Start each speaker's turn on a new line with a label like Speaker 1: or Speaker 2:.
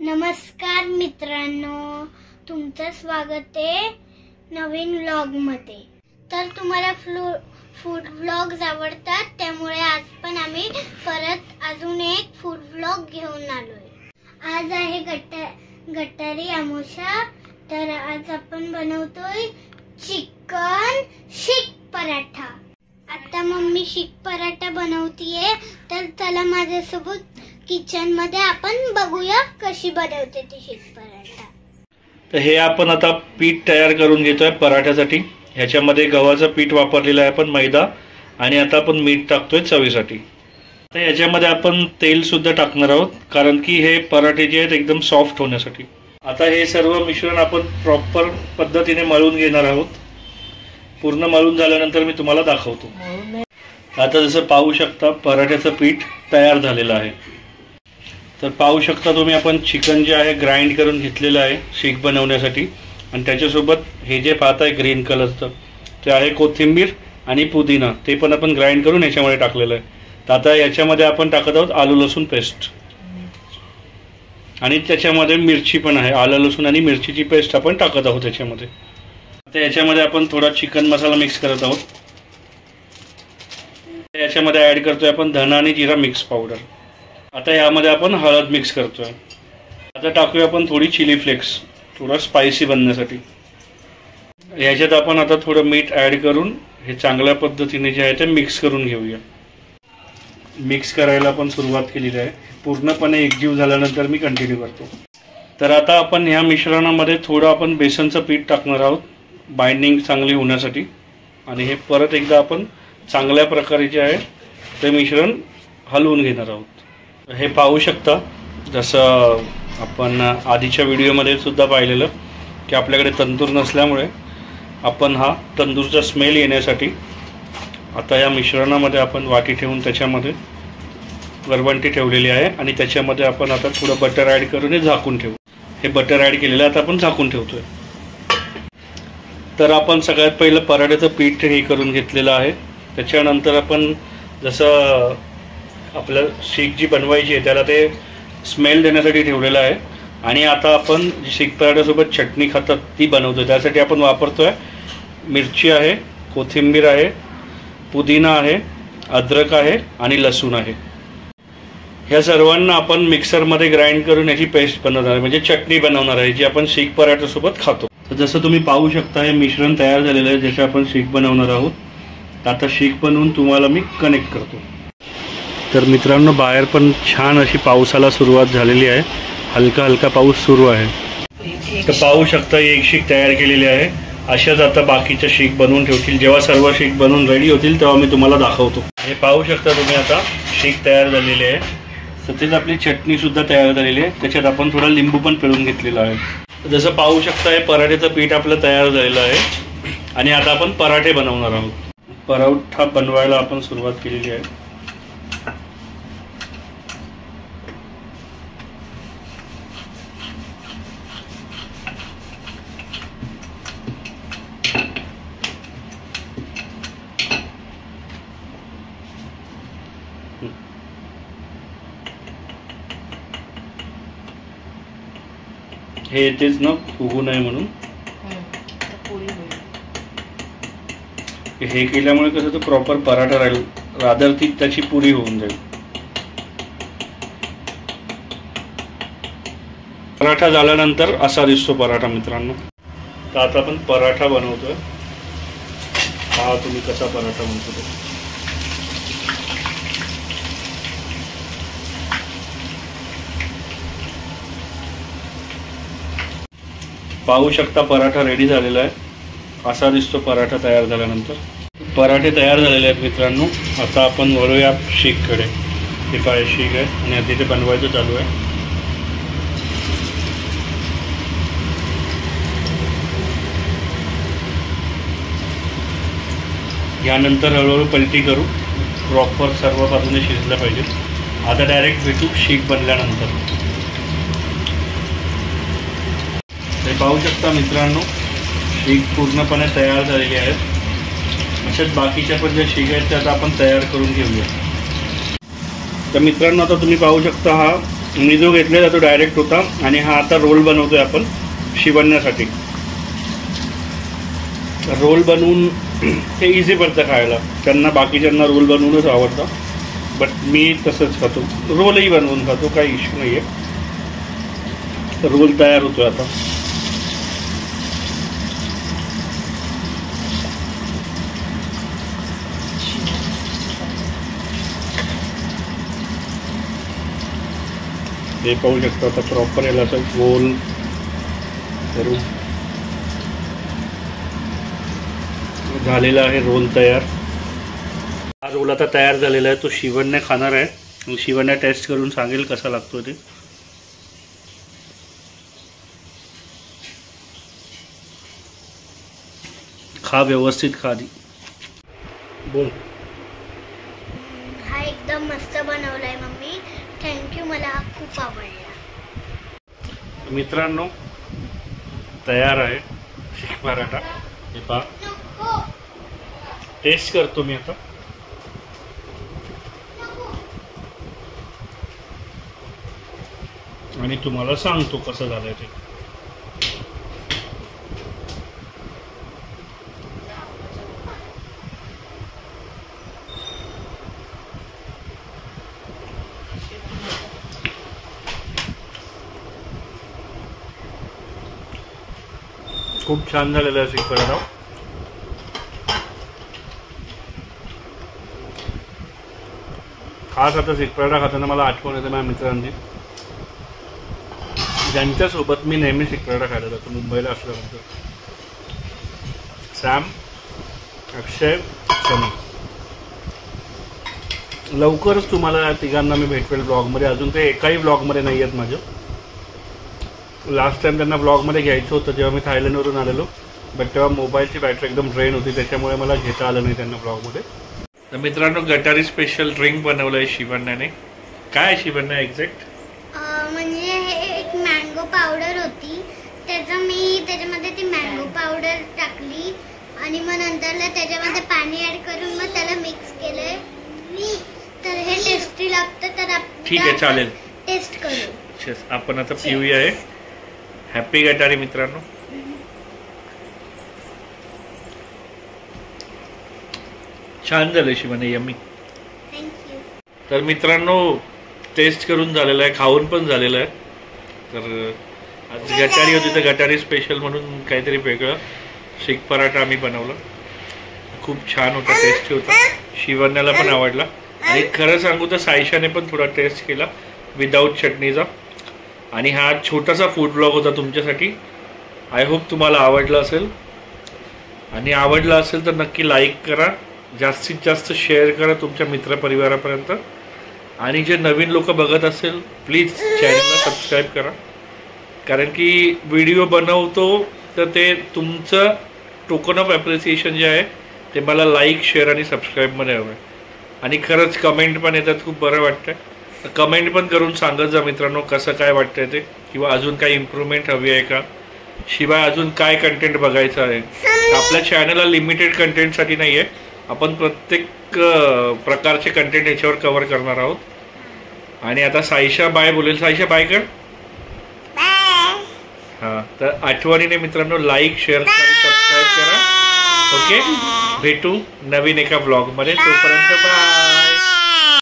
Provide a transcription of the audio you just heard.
Speaker 1: नमस्कार मित्रांनो, तुमचं स्वागत आहे नवीन व्लॉग मध्ये। तर तुम्हाला फूड व्लॉग्स आवडतात, त्यामुळे आज पण आम्ही परत अजून एक फूड व्लॉग घेऊन आलोय। आज आहे गटारी अमावस्या, तर आज आपण बनवतोय चिकन शीख पराठा। आता मम्मी शीख पराठा बनवतीये, तर चला माझ्यासोबत किचन मध्ये आपण बघूया कशी बनवते ती शीख पराठा।
Speaker 2: तर हे आपण आता पीठ तयार करून घेतोय पराठ्यासाठी। ह्याच्यामध्ये गव्हाचं पीठ वापरलेलं आहे आपण, मैदा, आणि आता आपण मीठ टाकतोय चवीसाठी। तर ह्याच्यामध्ये आपण तेल सुद्धा टाकणार आहोत, कारण की हे पराठे जे आहेत एकदम सॉफ्ट होण्यासाठी। आता हे सर्व मिश्रण आपण प्रॉपर पद्धतीने मळून घेणार आहोत। पूर्ण मळून झाल्यानंतर मी तुम्हाला दाखवतो। आता जसं पाहू शकता पराठ्याचं पीठ तयार झालेलं आहे। तर पाहू शकता तुम्ही आपण चिकन जे आहे ग्राइंड करून घेतलेलं आहे शीख बनवण्यासाठी, आणि त्याच्यासोबत हे जे पाहताय ग्रीन कलरचं ते आहे कोथिंबीर आणि पुदिना, ते पण आपण ग्राइंड करून याच्यामध्ये टाकलेलं आहे। तर आता याच्यामध्ये आपण टाकत आहोत आलू लसूण पेस्ट, आणि त्याच्यामध्ये मिरची पण आहे। आलं लसूण आणि मिरचीची पेस्ट आपण टाकत आहोत याच्यामध्ये। आता याच्यामध्ये आपण थोडा चिकन मसाला मिक्स करत आहोत। याच्यामध्ये ॲड करतोय आपण धना आणि जिरा मिक्स पावडर। आता यामध्ये आपण हळद मिक्स करतोय। आता टाकूया आपण थोडी चिली फ्लेक्स, थोडा स्पायसी बनण्यासाठी। याच्यात आपण आता थोडं मीठ ॲड करून हे चांगल्या पद्धतीने जे आहे ते मिक्स करून घेऊया। मिक्स करायला आपण सुरुवात केलेली आहे, पूर्णपणे एकजीव झाल्यानंतर मी कंटिन्यू करतो। तर आता आपण ह्या मिश्रणामध्ये थोडं आपण बेसनचं पीठ टाकणार आहोत बाइंडिंग चांगली होण्यासाठी, आणि हे परत एकदा आपण चांगल्या प्रकारे जे आहे ते मिश्रण हलवून घेणार आहोत। हे पाहू शकता, जसं आपण आधीच्या व्हिडिओमध्ये सुद्धा पाहिलेलं की आपल्याकडे तंदूर नसल्यामुळे आपण हा तंदूरचा स्मेल येण्यासाठी आता या मिश्रणामध्ये आपण वाटी ठेवून त्याच्यामध्ये वरवंटी ठेवलेली आहे, आणि त्याच्यामध्ये आपण आता थोडं बटर ॲड करून हे झाकून ठेवू। हे बटर ॲड केलेलं आहे, आता आपण झाकून ठेवतोय। तर आपण सगळ्यात पहिलं पराठ्याचं पीठ हे करून घेतलेलं आहे। त्याच्यानंतर आपण जसं आपलं शीख जी बनवायची आहे त्याला ते स्मेल देण्यासाठी ठेवलेलं आहे, आणि आता आपण जी शीख पराठ्यासोबत चटणी खातात ती बनवतो। त्यासाठी आपण वापरतोय मिरची आहे, कोथिंबीर आहे, पुदिना आहे, अद्रक आहे आणि लसूण आहे। ह्या सर्वांना आपण मिक्सरमध्ये ग्राइंड करून याची पेस्ट बनवणार आहे, म्हणजे चटणी बनवणार आहे जी आपण शीख पराठ्यासोबत खातो। तर जसं तुम्ही पाहू शकता हे मिश्रण तयार झालेलं आहे, ज्याचे आपण शीख बनवणार आहोत। आता शीख बनवून तुम्हाला मी कनेक्ट करतो। तर मित्रांनो, बाहेर पण छान अशी पावसाला सुरुवात झालेली आहे, हलका हलका पाऊस सुरू आहे। तर पाहू शकता एक शीख तयार केलेली आहे। अशाच आता बाकीच्या शीख बनवून ठेवतील। जेव्हा सर्व शीख बनवून रेडी होतील तेव्हा मी तुम्हाला दाखवतो। हे पाहू शकता तुम्ही आता शीख तयार झालेली आहे। तसेच आपली चटणी सुद्धा तयार झालेली आहे, त्याच्यात आपण थोडा लिंबू पण पिळून घेतलेला आहे। जसं पाहू शकता हे पराठ्याचं पीठ आपलं तयार झालेलं आहे, आणि आता आपण पराठे बनवणार आहोत। पराठा बनवायला आपण सुरुवात केलेली आहे। हे येतेच ना फुगू नये म्हणून, हे केल्यामुळे कसं तो प्रॉपर पराठा राहील, रादर ती त्याची पुरी होऊन जाईल। पराठा झाल्यानंतर असा दिसतो पराठा मित्रांनो। तर आता आपण पराठा बनवतोय, हा तुम्ही कसा पराठा बनवतो। पाहू शकता पराठा रेडी झालेला आहे, असा दिसतो पराठा तयार झाल्यानंतर। पराठे तयार झालेले आहेत मित्रांनो। आता आपण वळूया शीखकडे। हे काय शीख आहे आणि आता इथे बनवायचं चालू आहे। यानंतर हळूहळू पलटी करू, प्रॉपर सर्व बाजूने शिजलं पाहिजे। आता डायरेक्ट भेटू शीख बनल्यानंतर। हे पाहू शकता मित्रांनो, शीख पूर्णपणे तयार झालेली आहेत। अशाच बाकीच्या पण ज्या शीख आहेत त्या आता आपण तयार करून घेऊया। तर मित्रांनो, आता तुम्ही पाहू शकता हा मी जो घेतलेला तो डायरेक्ट होता आणि हा आता रोल बनवतोय आपण शिवण्यासाठी. रोल बनवून ते इझी पडतं खायला. त्यांना बाकीच्यांना रोल बनवूनच आवडतं, बट मी तसंच खातो, रोलही बनवून खातो, काही इश्यू नाही आहे. रोल तयार होतो आता. हे पाहू शकतो आता प्रॉपर याला असं गोल करून झालेला आहे रोल तयार. हा रोल आता तयार झालेला आहे, तो शिवण्या खाणार आहे. शिवण्या टेस्ट करून सांगेल कसा लागतो ते. खा, व्यवस्थित खा आधी. बोल.
Speaker 1: हा एकदम मस्त बनवलाय मम्मी, थँक्यू, मला हा खूप आवडला.
Speaker 2: मित्रांनो तयार आहे शीख पराठा. हे पहा, टेस्ट करतो मी आता. आणि तुम्हाला सांगतो कसं झालंय ते. खूप छान झालेलं आहे शीख पराठा. खास आता शीख पराठा खाताना मला आठवण येते माझ्या मित्रांची, ज्यांच्यासोबत मी नेहमी शीख पराठा खायला जातो मुंबईला असल्यानंतर. सॅम, अक्षय, सनी. लवकरच तुम्हाला या तिघांना मी भेटवेल ब्लॉगमध्ये. अजून ते एकाही ब्लॉगमध्ये नाही आहेत माझं. लास्ट टाइम त्यांना ब्लॉगमध्ये घ्यायचं होतं जेव्हा मी थायलंडवरून आलेलो, बट तेव्हा मोबाईलची बॅटरी एकदम ड्रेन होती, त्याच्यामुळे मला घेता आलं नाही त्यांना ब्लॉगमध्ये. तर मित्रांनो गटारी स्पेशल ड्रिंक बनवलं आहे शिवण्याने. काय शिवण्या एक्झॅक्ट?
Speaker 1: म्हणजे हे एक मँगो पावडर होती, त्याच्यामध्ये ती मँगो पावडर टाकली आणि मग नंतरला त्याच्यामध्ये पाणी ऍड करून मग त्याला मिक्स केलंय. तर हे टेस्टी लागतं. तर
Speaker 2: ठीक आहे, चालेल,
Speaker 1: टेस्ट करू.
Speaker 2: आपण आता पिऊया. आहे हॅपी गटारी मित्रांनो. छान झालं शिवण्या, यम्मी.
Speaker 1: थँक्यू.
Speaker 2: तर मित्रांनो टेस्ट करून झालेलं आहे, खाऊन पण झालेलं आहे. तर आज गटारी होती, तर गटारी स्पेशल म्हणून काहीतरी वेगळं शीख पराठा आम्ही बनवलं. खूप छान होता, टेस्टी होता. शिवण्याला पण आवडला. आणि खरं सांगू तर सायशाने पण थोडा टेस्ट केला विदाऊट चटणीचा. आणि हा छोटासा फूड ब्लॉग होता तुमच्यासाठी. आय होप तुम्हाला आवडला असेल. आणि आवडला असेल तर नक्की लाईक करा, जास्तीत जास्त शेअर करा तुमच्या मित्रपरिवारापर्यंत. आणि जे नवीन लोक बघत असेल प्लीज चॅनलला सबस्क्राईब करा, कारण की व्हिडिओ बनवतो तर ते तुमचं टोकन ऑफ ॲप्रिसिएशन जे आहे ते मला लाईक, शेअर आणि सबस्क्राईबमध्ये हवं आहे. आणि खरंच कमेंट पण येतात, खूप बरं वाटतं. कमेंट पण करून सांगत जा मित्रांनो कसं काय वाटतंय ते, किंवा अजून काही इम्प्रूव्हमेंट हवी आहे का, शिवाय अजून काय कंटेंट बघायचं आहे. आपल्या चॅनलला लिमिटेड कंटेंटसाठी नाही आहे, आपण प्रत्येक प्रकारचे कंटेंट ह्याच्यावर कव्हर करणार आहोत. आणि आता साईशा बाय बोलेल. साईशा बाय कर. हां, तर आठवणीने मित्रांनो लाईक, शेअर आणि सबस्क्राईब करा. ओके, भेटू नवीन एका ब्लॉगमध्ये. तोपर्यंत बाय.